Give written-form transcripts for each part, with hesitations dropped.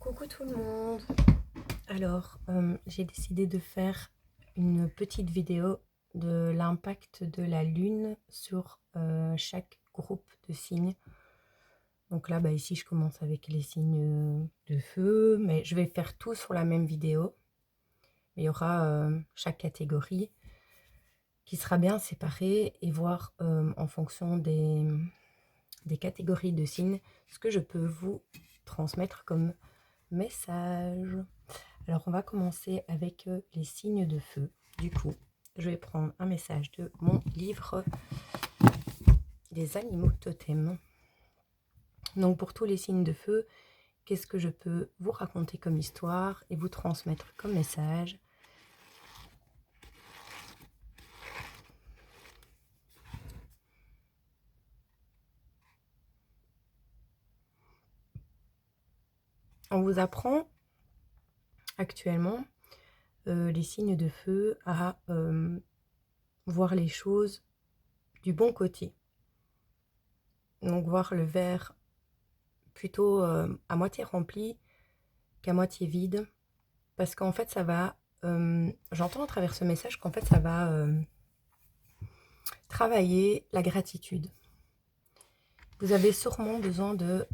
Coucou tout le monde. Alors, j'ai décidé de faire une petite vidéo de l'impact de la lune sur chaque groupe de signes. Donc là, ici, je commence avec les signes de feu, mais je vais faire tout sur la même vidéo. Il y aura chaque catégorie qui sera bien séparée et voir en fonction des catégories de signes ce que je peux vous transmettre comme message. Alors, on va commencer avec les signes de feu. Du coup, je vais prendre un message de mon livre des animaux totems. Donc, pour tous les signes de feu, qu'est-ce que je peux vous raconter comme histoire et vous transmettre comme message? On vous apprend actuellement, les signes de feu, à voir les choses du bon côté. Donc, voir le verre plutôt à moitié rempli qu'à moitié vide. Parce qu'en fait, ça va... j'entends à travers ce message qu'en fait, ça va travailler la gratitude. Vous avez sûrement besoin de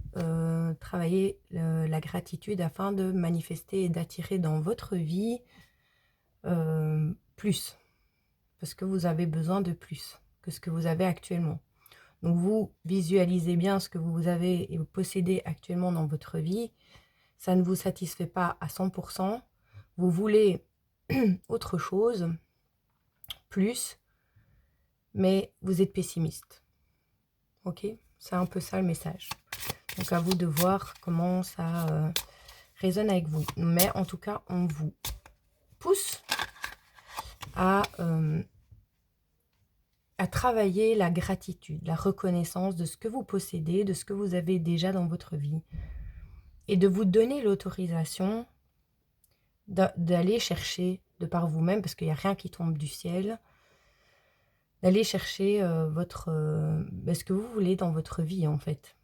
travailler la gratitude afin de manifester et d'attirer dans votre vie plus. Parce que vous avez besoin de plus que ce que vous avez actuellement. Donc, vous visualisez bien ce que vous avez et vous possédez actuellement dans votre vie. Ça ne vous satisfait pas à 100%. Vous voulez autre chose, plus, mais vous êtes pessimiste. Ok? C'est un peu ça le message. Donc à vous de voir comment ça résonne avec vous. Mais en tout cas, on vous pousse à travailler la gratitude, la reconnaissance de ce que vous possédez, de ce que vous avez déjà dans votre vie. Et de vous donner l'autorisation d'aller chercher de par vous-même, parce qu'il n'y a rien qui tombe du ciel, d'aller chercher ce que vous voulez dans votre vie, en fait.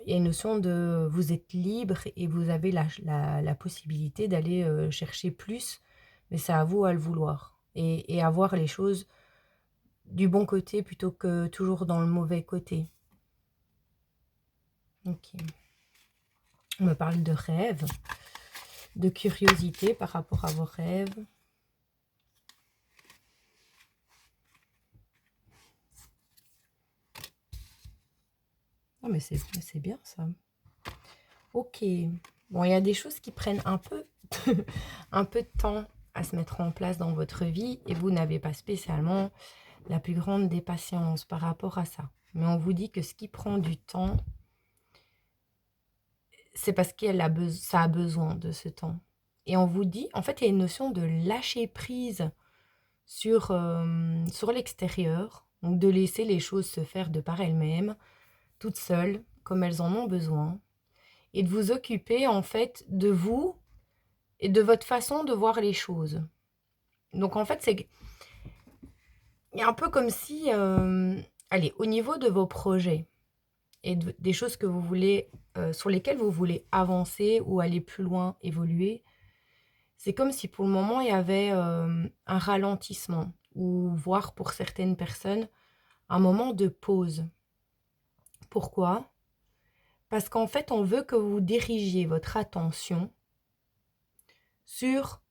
Il y a une notion de vous êtes libre et vous avez la possibilité d'aller chercher plus, mais c'est à vous à le vouloir. Et à voir les choses du bon côté plutôt que toujours dans le mauvais côté. Ok. On me parle de rêves, de curiosité par rapport à vos rêves. Ah, mais c'est bien ça. Ok. Bon, il y a des choses qui prennent un peu, un peu de temps à se mettre en place dans votre vie et vous n'avez pas spécialement la plus grande des patiences par rapport à ça. Mais on vous dit que ce qui prend du temps, c'est parce ça a besoin de ce temps. Et on vous dit, en fait, il y a une notion de lâcher prise sur l'extérieur, donc de laisser les choses se faire de par elles-mêmes, toutes seules, comme elles en ont besoin, et de vous occuper, en fait, de vous et de votre façon de voir les choses. Donc, en fait, c'est un peu comme si, allez, au niveau de vos projets et des choses que vous voulez, sur lesquelles vous voulez avancer ou aller plus loin, évoluer, c'est comme si pour le moment, il y avait un ralentissement ou voire pour certaines personnes, un moment de pause. Pourquoi? Parce qu'en fait, on veut que vous dirigiez votre attention sur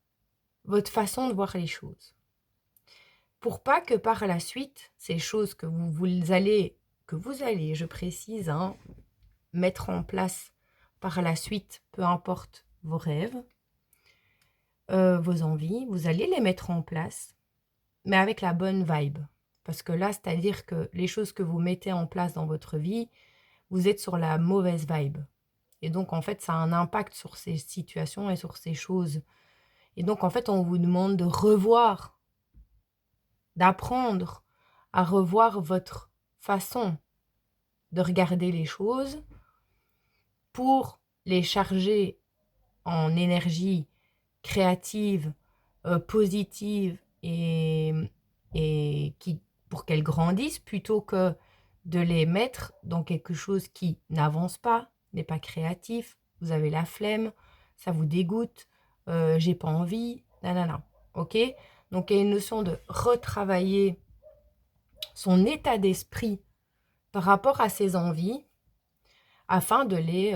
votre façon de voir les choses. Pour pas que par la suite, ces choses que vous allez, je précise, hein, mettre en place par la suite, peu importe vos rêves, vos envies, vous allez les mettre en place, mais avec la bonne vibe. Parce que là, c'est-à-dire que les choses que vous mettez en place dans votre vie, vous êtes sur la mauvaise vibe. Et donc, en fait, ça a un impact sur ces situations et sur ces choses. Et donc, en fait, on vous demande de revoir, d'apprendre à revoir votre façon de regarder les choses pour les charger en énergie créative, positive et pour qu'elles grandissent plutôt que de les mettre dans quelque chose qui n'avance pas, n'est pas créatif, vous avez la flemme, ça vous dégoûte, j'ai pas envie, nanana, ok? Donc il y a une notion de retravailler son état d'esprit par rapport à ses envies afin de les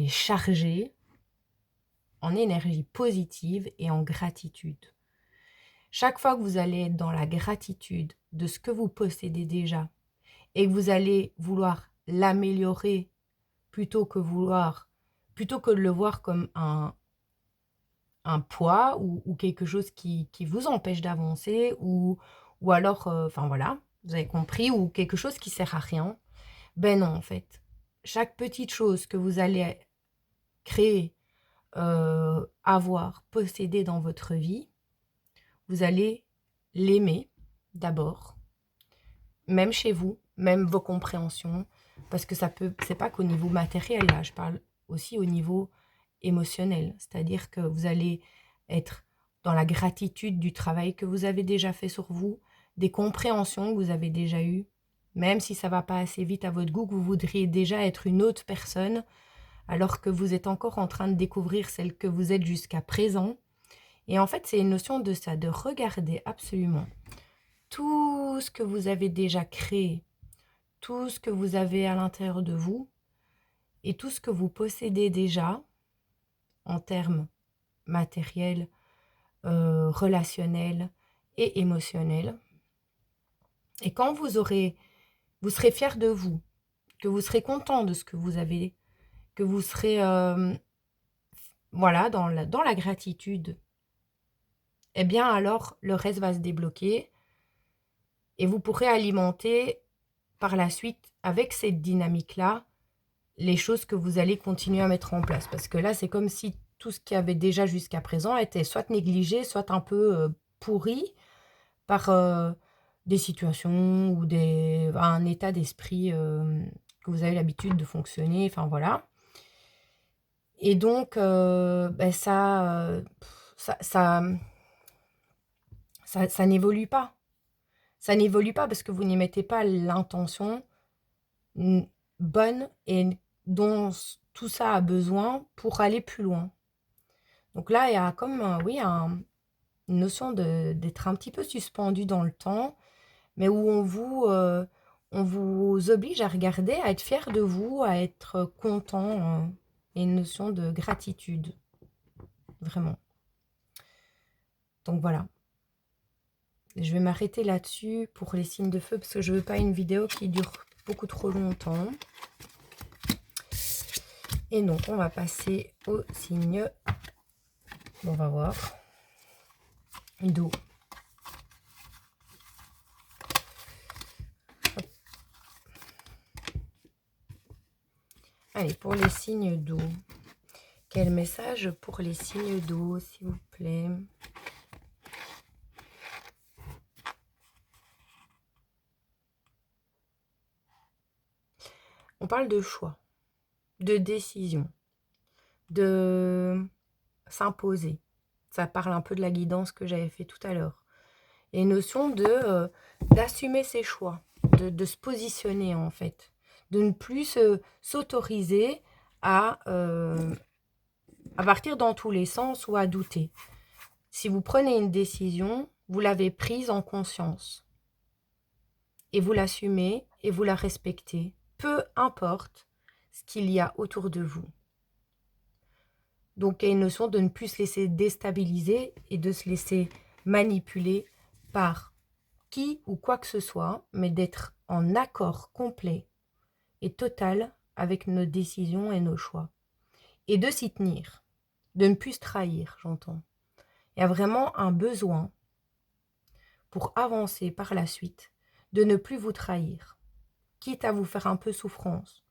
charger en énergie positive et en gratitude. Chaque fois que vous allez être dans la gratitude de ce que vous possédez déjà et que vous allez vouloir l'améliorer plutôt que de le voir comme un poids ou quelque chose qui vous empêche d'avancer ou alors, enfin voilà, vous avez compris, ou quelque chose qui sert à rien. Ben non, en fait. Chaque petite chose que vous allez créer, avoir, posséder dans votre vie, vous allez l'aimer d'abord, même chez vous, même vos compréhensions, parce que c'est pas qu'au niveau matériel, là, je parle aussi au niveau émotionnel, c'est-à-dire que vous allez être dans la gratitude du travail que vous avez déjà fait sur vous, des compréhensions que vous avez déjà eues, même si ça va pas assez vite à votre goût, que vous voudriez déjà être une autre personne, alors que vous êtes encore en train de découvrir celle que vous êtes jusqu'à présent. Et en fait, c'est une notion de ça, de regarder absolument tout ce que vous avez déjà créé, tout ce que vous avez à l'intérieur de vous et tout ce que vous possédez déjà en termes matériels, relationnels et émotionnels. Et quand vous serez fier de vous, que vous serez content de ce que vous avez, que vous serez voilà, dans la gratitude, eh bien alors le reste va se débloquer et vous pourrez alimenter par la suite avec cette dynamique-là les choses que vous allez continuer à mettre en place. Parce que là, c'est comme si tout ce qu'il y avait déjà jusqu'à présent était soit négligé, soit un peu pourri par des situations ou un état d'esprit que vous avez l'habitude de fonctionner. Enfin, voilà. Et donc, ben ça n'évolue pas. Ça n'évolue pas parce que vous n'y mettez pas l'intention bonne et dont tout ça a besoin pour aller plus loin. Donc là, il y a comme, oui, une notion d'être un petit peu suspendu dans le temps, mais où on vous oblige à regarder, à être fier de vous, à être content, et une notion de gratitude, vraiment. Donc voilà. Je vais m'arrêter là-dessus pour les signes de feu, parce que je ne veux pas une vidéo qui dure beaucoup trop longtemps. Et donc, on va passer au signe, on va voir, d'eau. Allez, pour les signes d'eau. Quel message pour les signes d'eau, s'il vous plaît? On parle de choix, de décision, de s'imposer. Ça parle un peu de la guidance que j'avais fait tout à l'heure. Et une notion d'assumer ses choix, de se positionner en fait, de ne plus s'autoriser à partir dans tous les sens ou à douter. Si vous prenez une décision, vous l'avez prise en conscience. Et vous l'assumez et vous la respectez, peu importe ce qu'il y a autour de vous. Donc il y a une notion de ne plus se laisser déstabiliser et de se laisser manipuler par qui ou quoi que ce soit, mais d'être en accord complet et total avec nos décisions et nos choix. Et de s'y tenir, de ne plus se trahir, j'entends. Il y a vraiment un besoin pour avancer par la suite, de ne plus vous trahir, quitte à vous faire un peu souffrance,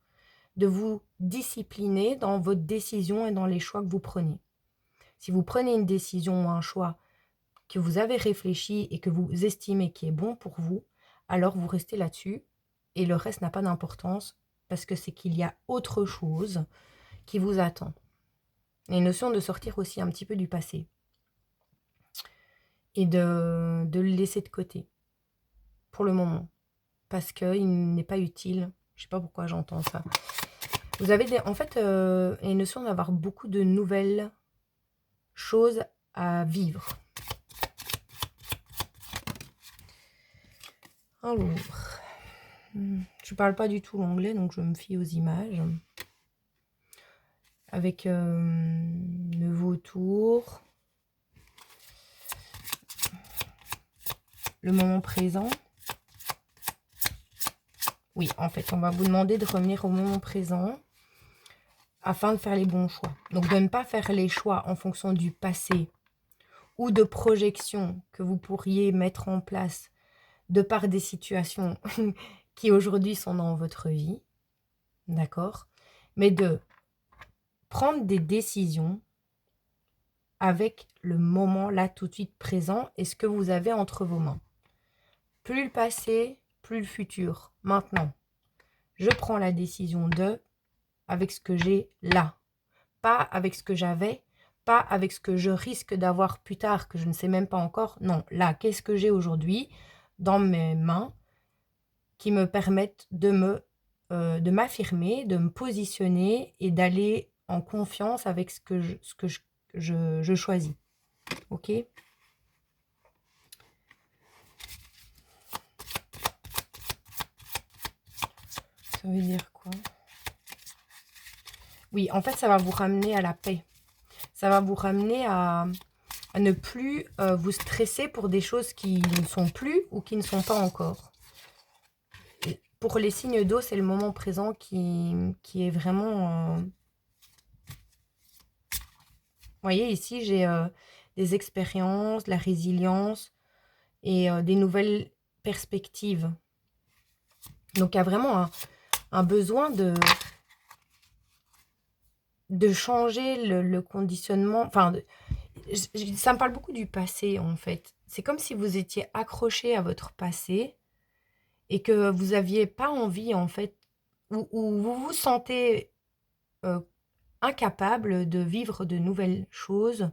de vous discipliner dans votre décision et dans les choix que vous prenez. Si vous prenez une décision ou un choix que vous avez réfléchi et que vous estimez qui est bon pour vous, alors vous restez là-dessus et le reste n'a pas d'importance parce que c'est qu'il y a autre chose qui vous attend. Il y a une notion de sortir aussi un petit peu du passé et de le laisser de côté pour le moment parce qu'il n'est pas utile. Je ne sais pas pourquoi j'entends ça. Vous avez en fait une notion d'avoir beaucoup de nouvelles choses à vivre. Alors, je parle pas du tout l'anglais, donc je me fie aux images. Avec le vautour, le moment présent. Oui, en fait, on va vous demander de revenir au moment présent afin de faire les bons choix. Donc, de ne pas faire les choix en fonction du passé ou de projections que vous pourriez mettre en place de par des situations qui aujourd'hui sont dans votre vie, d'accord? Mais de prendre des décisions avec le moment là tout de suite présent et ce que vous avez entre vos mains. Plus le passé, plus le futur. Maintenant, je prends la décision de, avec ce que j'ai là. Pas avec ce que j'avais, pas avec ce que je risque d'avoir plus tard, que je ne sais même pas encore. Non, là, qu'est-ce que j'ai aujourd'hui dans mes mains qui me permettent de m'affirmer, de me positionner et d'aller en confiance avec ce que je choisis. Ok ? Ça veut dire quoi? Oui, en fait, ça va vous ramener à la paix. Ça va vous ramener à ne plus vous stresser pour des choses qui ne sont plus ou qui ne sont pas encore. Et pour les signes d'eau, c'est le moment présent qui est vraiment... Vous voyez, ici, j'ai des expériences, de la résilience et des nouvelles perspectives. Donc, il y a vraiment un besoin de changer le conditionnement. Enfin, ça me parle beaucoup du passé, en fait. C'est comme si vous étiez accroché à votre passé et que vous n'aviez pas envie, en fait, ou vous vous sentez incapable de vivre de nouvelles choses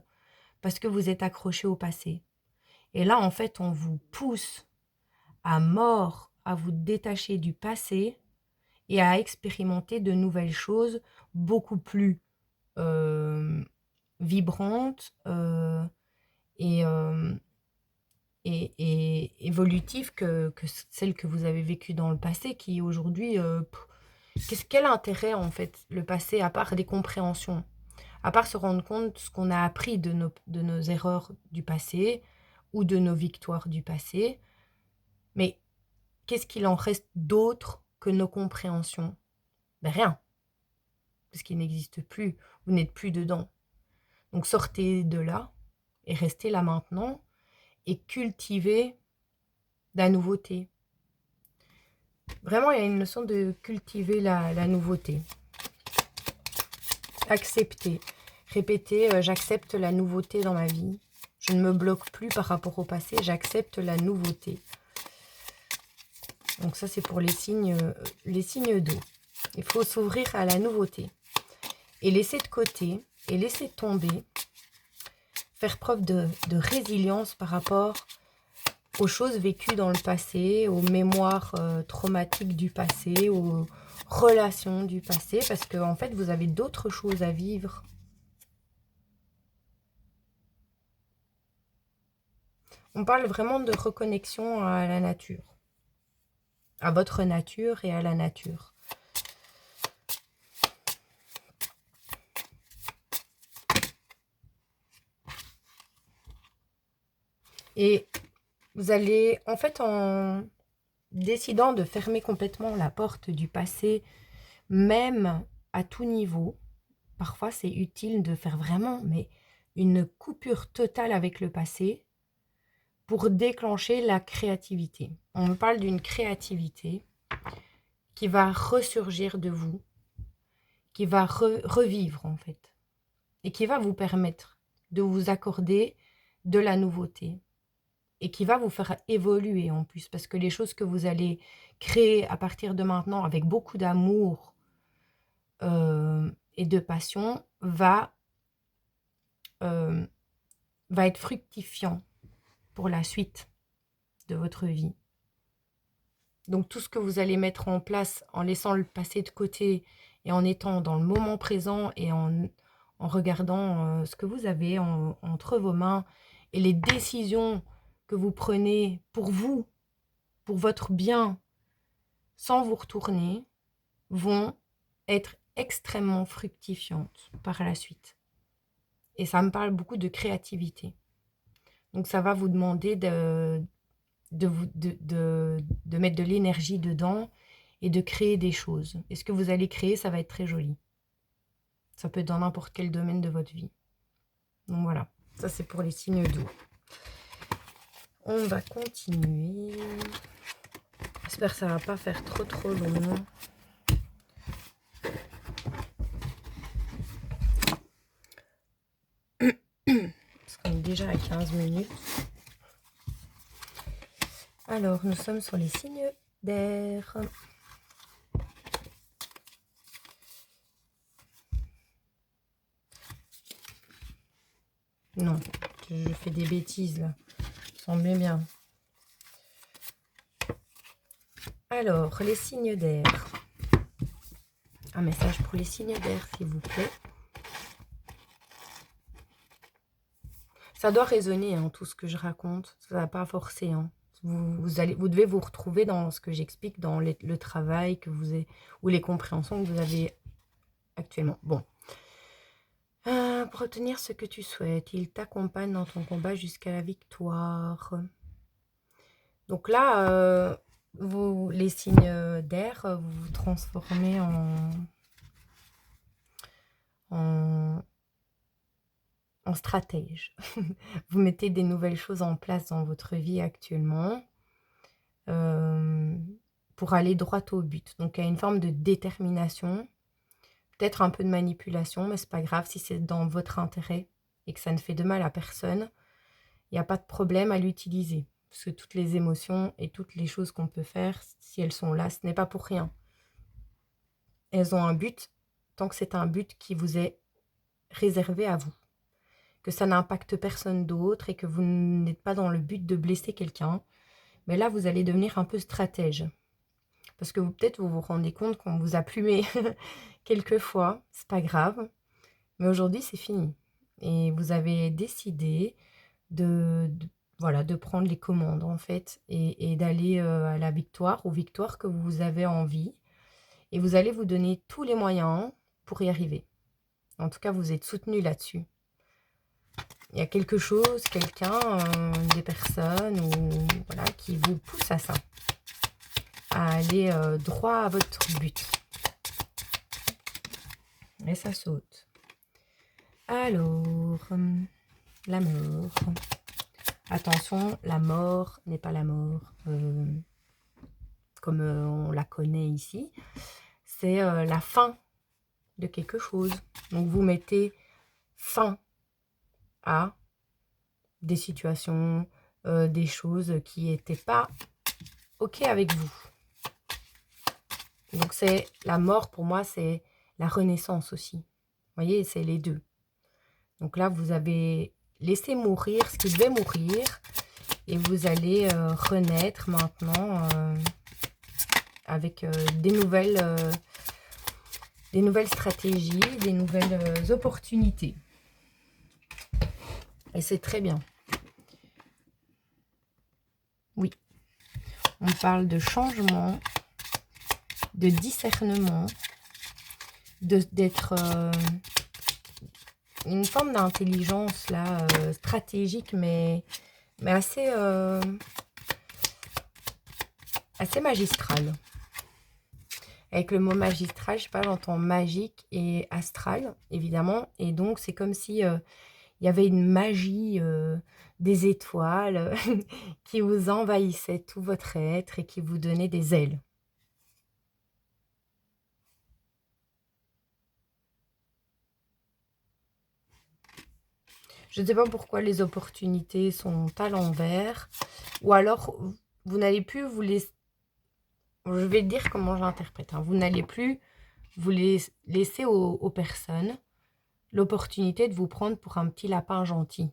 parce que vous êtes accroché au passé. Et là, en fait, on vous pousse à mort à vous détacher du passé et à expérimenter de nouvelles choses beaucoup plus vibrantes et, évolutives que celles que vous avez vécues dans le passé, qui aujourd'hui, quel intérêt en fait le passé, à part des compréhensions, à part se rendre compte de ce qu'on a appris de nos erreurs du passé ou de nos victoires du passé, mais qu'est-ce qu'il en reste d'autre que nos compréhensions? Ben rien, parce qu'il n'existe plus, vous n'êtes plus dedans. Donc sortez de là et restez là maintenant et cultivez la nouveauté. Vraiment, il y a une notion de cultiver la nouveauté. Accepter. Répétez, j'accepte la nouveauté dans ma vie. Je ne me bloque plus par rapport au passé, j'accepte la nouveauté. Donc ça, c'est pour les signes d'eau. Il faut s'ouvrir à la nouveauté. Et laisser de côté, et laisser tomber, faire preuve de résilience par rapport aux choses vécues dans le passé, aux mémoires traumatiques du passé, aux relations du passé, parce que en fait, vous avez d'autres choses à vivre. On parle vraiment de reconnexion à la nature, à votre nature et à la nature. Et vous allez, en fait, en décidant de fermer complètement la porte du passé, même à tout niveau, parfois c'est utile de faire vraiment une coupure totale avec le passé pour déclencher la créativité. On me parle d'une créativité qui va ressurgir de vous, qui va revivre en fait, et qui va vous permettre de vous accorder de la nouveauté, et qui va vous faire évoluer en plus, parce que les choses que vous allez créer à partir de maintenant avec beaucoup d'amour et de passion va être fructifiant pour la suite de votre vie. Donc tout ce que vous allez mettre en place en laissant le passé de côté et en étant dans le moment présent et en regardant ce que vous avez entre vos mains et les décisions que vous prenez pour vous, pour votre bien, sans vous retourner, vont être extrêmement fructifiantes par la suite. Et ça me parle beaucoup de créativité. Donc ça va vous demander de mettre de l'énergie dedans et de créer des choses. Et ce que vous allez créer, ça va être très joli. Ça peut être dans n'importe quel domaine de votre vie. Donc voilà, ça c'est pour les signes d'eau. On va continuer. J'espère que ça va pas faire trop long. Parce qu'on est déjà à 15 minutes. Alors, nous sommes sur les signes d'air. Non, je fais des bêtises là. Ça me semblait bien. Alors, les signes d'air. Un message pour les signes d'air, s'il vous plaît. Ça doit résonner, hein, tout ce que je raconte. Ça ne va pas forcer. Hein. Vous devez vous retrouver dans ce que j'explique, dans le travail que vous avez, ou les compréhensions que vous avez actuellement. Bon. Pour obtenir ce que tu souhaites, il t'accompagne dans ton combat jusqu'à la victoire. Donc là, vous, les signes d'air, vous vous transformez en stratège. Vous mettez des nouvelles choses en place dans votre vie actuellement pour aller droit au but. Donc il y a une forme de détermination, peut-être un peu de manipulation, mais c'est pas grave si c'est dans votre intérêt et que ça ne fait de mal à personne. Il n'y a pas de problème à l'utiliser. Parce que toutes les émotions et toutes les choses qu'on peut faire, si elles sont là, ce n'est pas pour rien. Elles ont un but, tant que c'est un but qui vous est réservé à vous. Que ça n'impacte personne d'autre et que vous n'êtes pas dans le but de blesser quelqu'un. Mais là, vous allez devenir un peu stratège. Parce que peut-être vous vous rendez compte qu'on vous a plumé quelquefois. C'est pas grave. Mais aujourd'hui, c'est fini. Et vous avez décidé de prendre les commandes, en fait, et d'aller à la victoire, aux victoires que vous avez envie. Et vous allez vous donner tous les moyens pour y arriver. En tout cas, vous êtes soutenu là-dessus. Il y a quelque chose, quelqu'un, des personnes voilà, qui vous pousse à ça, à aller droit à votre but. Et ça saute. Alors, la mort. Attention, la mort n'est pas la mort comme on la connaît ici. C'est la fin de quelque chose. Donc vous mettez fin à des situations, des choses qui n'étaient pas OK avec vous. Donc c'est la mort, pour moi, c'est la renaissance aussi. Vous voyez, c'est les deux. Donc là, vous avez laissé mourir ce qui devait mourir et vous allez renaître maintenant avec des nouvelles stratégies, des nouvelles opportunités. Et c'est très bien. Oui. On parle de changement, de discernement, d'être une forme d'intelligence là, stratégique, mais assez magistrale. Avec le mot magistral, je sais pas, j'entends magique et astral, évidemment. Et donc, c'est comme si il y avait une magie des étoiles qui vous envahissait tout votre être et qui vous donnait des ailes. Je ne sais pas pourquoi les opportunités sont à l'envers. Ou alors, vous n'allez plus vous laisser... Je vais dire comment j'interprète. Hein. Vous n'allez plus vous laisser aux personnes l'opportunité de vous prendre pour un petit lapin gentil.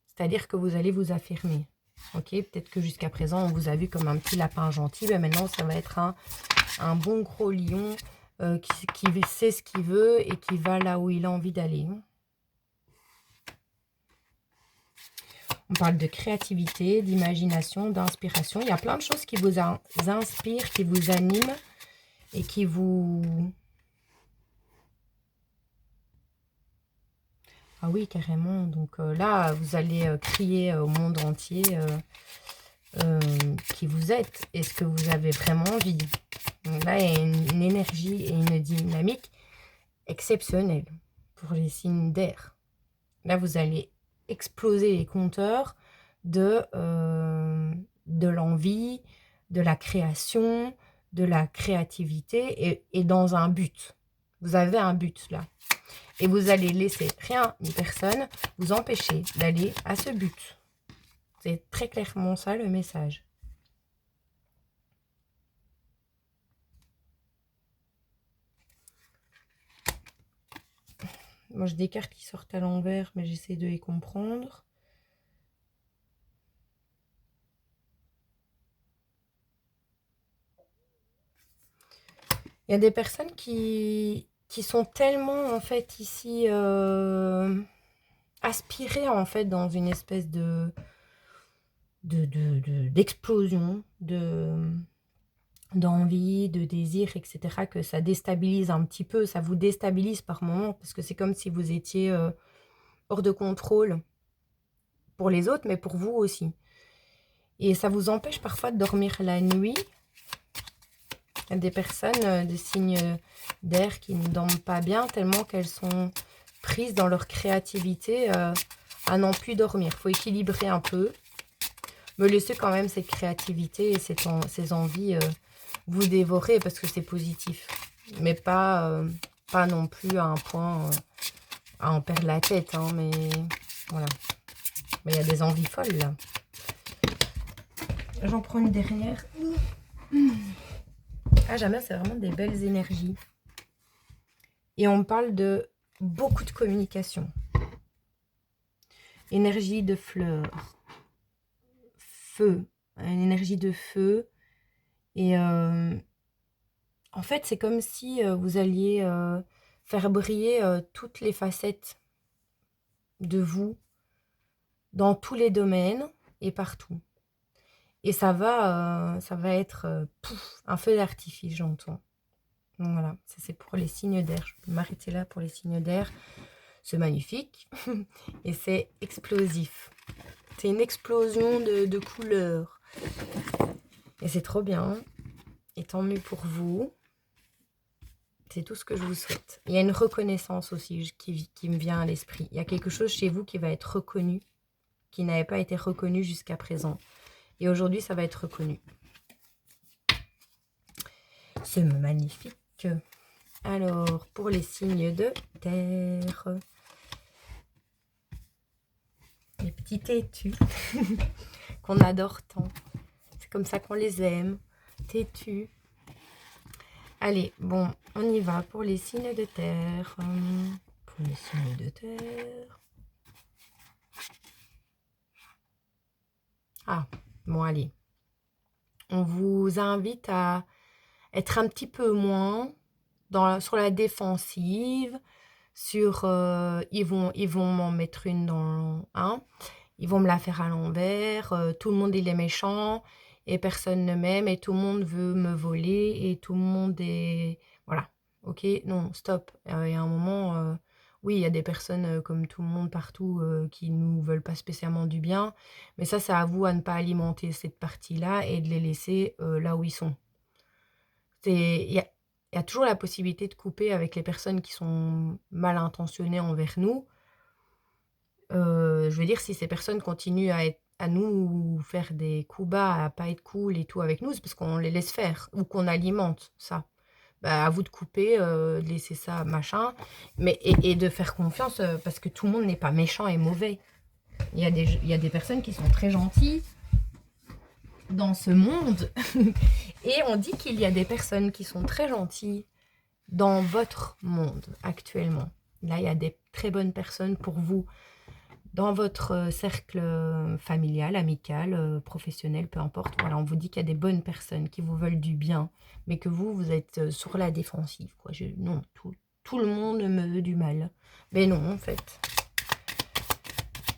C'est-à-dire que vous allez vous affirmer. Ok, peut-être que jusqu'à présent, on vous a vu comme un petit lapin gentil. Mais maintenant, ça va être un bon gros lion qui sait ce qu'il veut et qui va là où il a envie d'aller. On parle de créativité, d'imagination, d'inspiration. Il y a plein de choses qui vous inspirent, qui vous animent et qui vous... Ah oui, carrément. Donc là, vous allez crier au monde entier qui vous êtes et ce que vous avez vraiment envie. Donc là, il y a une énergie et une dynamique exceptionnelle pour les signes d'air. Là, vous allez exploser les compteurs de l'envie, de la création, de la créativité et dans un but. Vous avez un but là. Et vous allez laisser rien ni personne vous empêcher d'aller à ce but. C'est très clairement ça le message. Moi, j'ai des cartes qui sortent à l'envers, mais j'essaie de les comprendre. Il y a des personnes qui sont tellement, en fait, ici, aspirées, en fait, dans une espèce d'explosion, d'envie, de désir, etc., que ça déstabilise un petit peu, ça vous déstabilise par moments, parce que c'est comme si vous étiez hors de contrôle pour les autres, mais pour vous aussi. Et ça vous empêche parfois de dormir la nuit. Il y a des personnes, des signes d'air qui ne dorment pas bien, tellement qu'elles sont prises dans leur créativité à n'en plus dormir. Il faut équilibrer un peu, me laisser quand même cette créativité et ces envies vous dévorer parce que c'est positif. Mais pas non plus à un point à en perdre la tête. Hein, mais voilà. Mais il y a des envies folles là. J'en prends une dernière. Ah, jamais, c'est vraiment des belles énergies. Et on parle de beaucoup de communication. Énergie de fleurs. Feu. Une énergie de feu. Et en fait, c'est comme si vous alliez faire briller toutes les facettes de vous dans tous les domaines et partout. Et ça va être pouf, un feu d'artifice, j'entends. Donc voilà, ça c'est pour les signes d'air. Je peux m'arrêter là pour les signes d'air. C'est magnifique et c'est explosif. C'est une explosion de couleurs. Et c'est trop bien. Et tant mieux pour vous. C'est tout ce que je vous souhaite. Il y a une reconnaissance aussi qui me vient à l'esprit. Il y a quelque chose chez vous qui va être reconnu, qui n'avait pas été reconnu jusqu'à présent. Et aujourd'hui, ça va être reconnu. C'est magnifique. Alors, pour les signes de terre, les petits têtus qu'on adore tant. C'est comme ça qu'on les aime. Têtus. Allez, bon, on y va pour les signes de terre. Pour les signes de terre. Ah, bon, allez. On vous invite à être un petit peu moins sur la défensive, sur ils vont m'en mettre une dans ils vont me la faire à l'envers, tout le monde il est méchant et personne ne m'aime et tout le monde veut me voler et tout le monde est voilà. OK, non, stop. Il y a un moment oui, il y a des personnes comme tout le monde partout qui nous veulent pas spécialement du bien, mais ça c'est à vous à ne pas alimenter cette partie-là et de les laisser là où ils sont. Il y a toujours la possibilité de couper avec les personnes qui sont mal intentionnées envers nous. Je veux dire, si ces personnes continuent à nous faire des coups bas, à pas être cool et tout avec nous, c'est parce qu'on les laisse faire ou qu'on alimente ça. Bah, à vous de couper, de laisser ça, machin, et de faire confiance parce que tout le monde n'est pas méchant et mauvais. Il y a des personnes qui sont très gentilles dans ce monde et on dit qu'il y a des personnes qui sont très gentilles dans votre monde actuellement. Là, il y a des très bonnes personnes pour vous dans votre cercle familial, amical, professionnel, peu importe. Voilà, on vous dit qu'il y a des bonnes personnes qui vous veulent du bien, mais que vous êtes sur la défensive, quoi. Non, tout le monde me veut du mal. Mais non, en fait.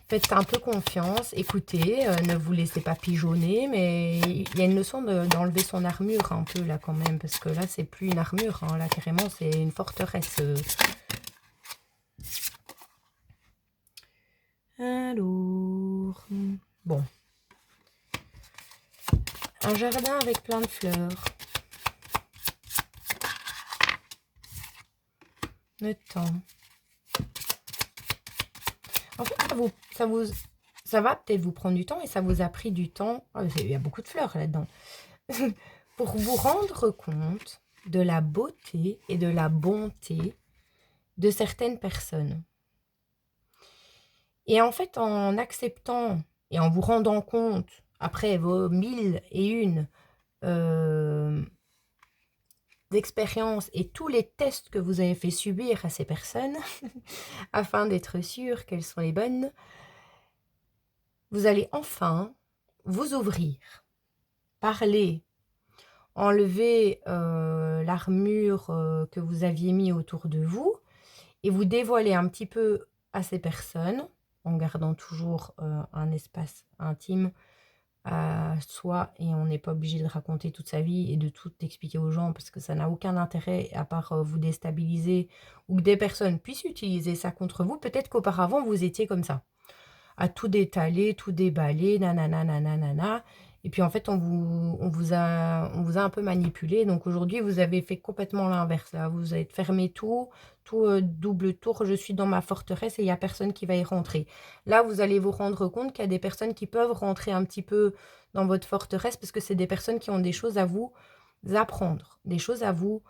Faites un peu confiance, écoutez, ne vous laissez pas pigeonner, mais il y a une leçon d'enlever son armure un peu là quand même, parce que là c'est plus une armure, hein, là carrément c'est une forteresse. Alors, bon, un jardin avec plein de fleurs, le temps. En fait, ça va peut-être vous prendre du temps et ça vous a pris du temps. Oh, il y a beaucoup de fleurs là-dedans. Pour vous rendre compte de la beauté et de la bonté de certaines personnes. Et en fait, en acceptant et en vous rendant compte, après vos 1001 d'expériences et tous les tests que vous avez fait subir à ces personnes, afin d'être sûr qu'elles sont les bonnes, vous allez enfin vous ouvrir, parler, enlever l'armure que vous aviez mis autour de vous et vous dévoiler un petit peu à ces personnes, en gardant toujours un espace intime à soi et on n'est pas obligé de raconter toute sa vie et de tout expliquer aux gens parce que ça n'a aucun intérêt à part vous déstabiliser ou que des personnes puissent utiliser ça contre vous. Peut-être qu'auparavant vous étiez comme ça, à tout détaler, tout déballer, nanana, nanana. Et puis en fait, on vous a un peu manipulé. Donc aujourd'hui, vous avez fait complètement l'inverse. Là, vous avez fermé tout double tour. Je suis dans ma forteresse et il n'y a personne qui va y rentrer. Là, vous allez vous rendre compte qu'il y a des personnes qui peuvent rentrer un petit peu dans votre forteresse parce que c'est des personnes qui ont des choses à vous apprendre, des choses à vous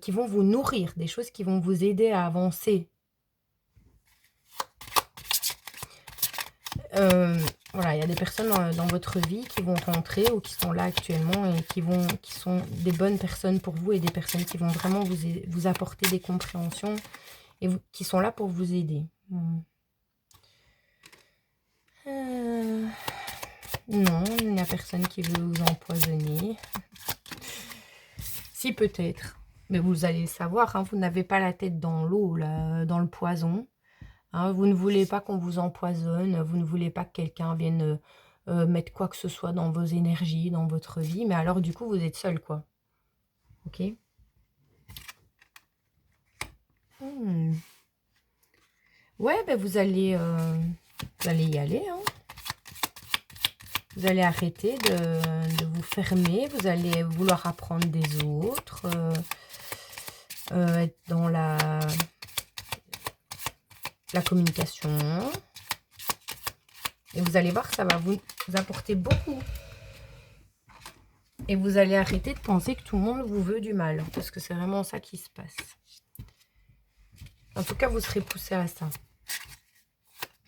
qui vont vous nourrir, des choses qui vont vous aider à avancer. Voilà, il y a des personnes dans votre vie qui vont rentrer ou qui sont là actuellement et qui sont des bonnes personnes pour vous et des personnes qui vont vraiment vous apporter des compréhensions et qui sont là pour vous aider. Non, il n'y a personne qui veut vous empoisonner. Si, peut-être. Mais vous allez le savoir, hein, vous n'avez pas la tête dans l'eau, dans le poison. Hein, vous ne voulez pas qu'on vous empoisonne, vous ne voulez pas que quelqu'un vienne mettre quoi que ce soit dans vos énergies, dans votre vie, mais alors du coup vous êtes seul, quoi. Ok. Ouais, ben vous allez y aller. Hein. Vous allez arrêter de vous fermer, vous allez vouloir apprendre des autres, être dans la communication. Et vous allez voir que ça va vous apporter beaucoup. Et vous allez arrêter de penser que tout le monde vous veut du mal. Parce que c'est vraiment ça qui se passe. En tout cas, vous serez poussé à ça.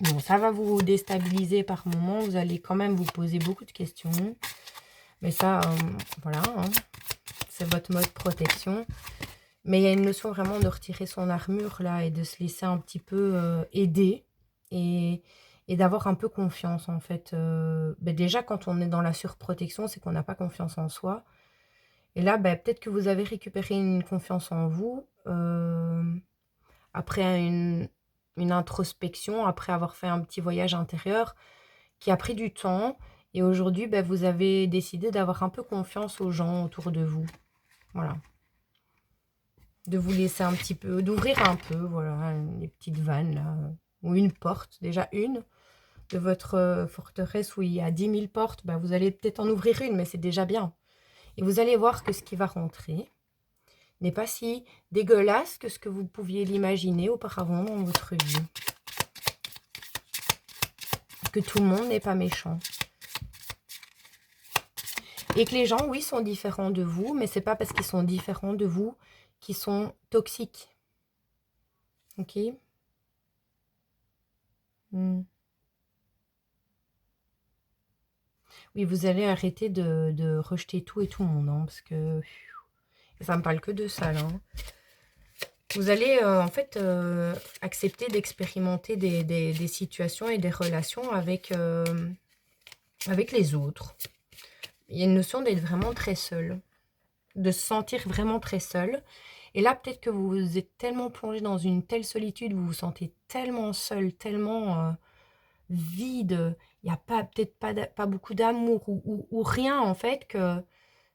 Bon, ça va vous déstabiliser par moments. Vous allez quand même vous poser beaucoup de questions. Mais ça, voilà. Hein, c'est votre mode protection. Mais il y a une notion vraiment de retirer son armure là et de se laisser un petit peu aider. Et d'avoir un peu confiance en fait. Ben déjà, quand on est dans la surprotection, c'est qu'on n'a pas confiance en soi. Et là, ben, peut-être que vous avez récupéré une confiance en vous après une introspection, après avoir fait un petit voyage intérieur qui a pris du temps. Et aujourd'hui, ben, vous avez décidé d'avoir un peu confiance aux gens autour de vous. Voilà. De vous laisser un petit peu, d'ouvrir un peu, voilà, les petites vannes là. Ou une porte, déjà une. De votre forteresse où il y a 10 000 portes, ben, vous allez peut-être en ouvrir une, mais c'est déjà bien. Et vous allez voir que ce qui va rentrer n'est pas si dégueulasse que ce que vous pouviez l'imaginer auparavant dans votre vie. Que tout le monde n'est pas méchant. Et que les gens, oui, sont différents de vous, mais c'est pas parce qu'ils sont différents de vous qu'ils sont toxiques. Ok ? Oui, vous allez arrêter de rejeter tout et tout le monde, hein, parce que ça me parle que de ça, là. Hein. Vous allez, en fait, accepter d'expérimenter des situations et des relations avec les autres. Il y a une notion d'être vraiment très seul, de se sentir vraiment très seul. Et là, peut-être que vous êtes tellement plongé dans une telle solitude, vous vous sentez tellement seul, tellement, vide, il y a peut-être pas beaucoup d'amour ou rien en fait, que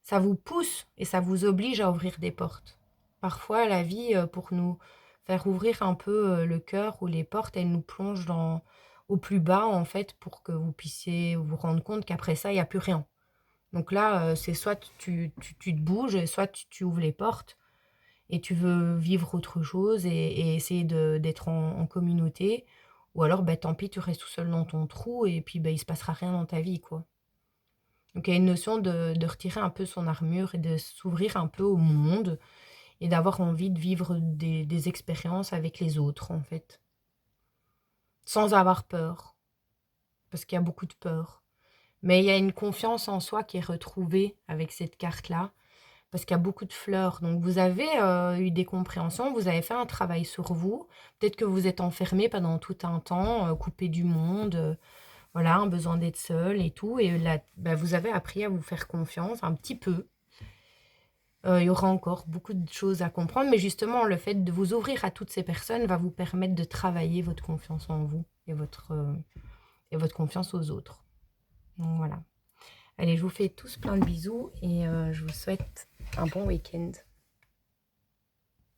ça vous pousse et ça vous oblige à ouvrir des portes. Parfois, la vie, pour nous faire ouvrir un peu, le cœur ou les portes, elle nous plonge au plus bas, en fait, pour que vous puissiez vous rendre compte qu'après ça, il y a plus rien. Donc là, c'est soit tu te bouges, soit tu ouvres les portes et tu veux vivre autre chose et essayer d'être en communauté, ou alors, bah, tant pis, tu restes tout seul dans ton trou et puis, bah, il se passera rien dans ta vie, quoi. Donc il y a une notion de retirer un peu son armure et de s'ouvrir un peu au monde et d'avoir envie de vivre des expériences avec les autres, en fait. Sans avoir peur, parce qu'il y a beaucoup de peur. Mais il y a une confiance en soi qui est retrouvée avec cette carte-là, parce qu'il y a beaucoup de fleurs. Donc vous avez eu des compréhensions, vous avez fait un travail sur vous. Peut-être que vous êtes enfermé pendant tout un temps, coupé du monde, voilà, un besoin d'être seul et tout. Et là, bah, vous avez appris à vous faire confiance un petit peu. Il y aura encore beaucoup de choses à comprendre, mais justement, le fait de vous ouvrir à toutes ces personnes va vous permettre de travailler votre confiance en vous et votre confiance aux autres. Donc voilà. Allez, je vous fais tous plein de bisous et je vous souhaite un bon week-end.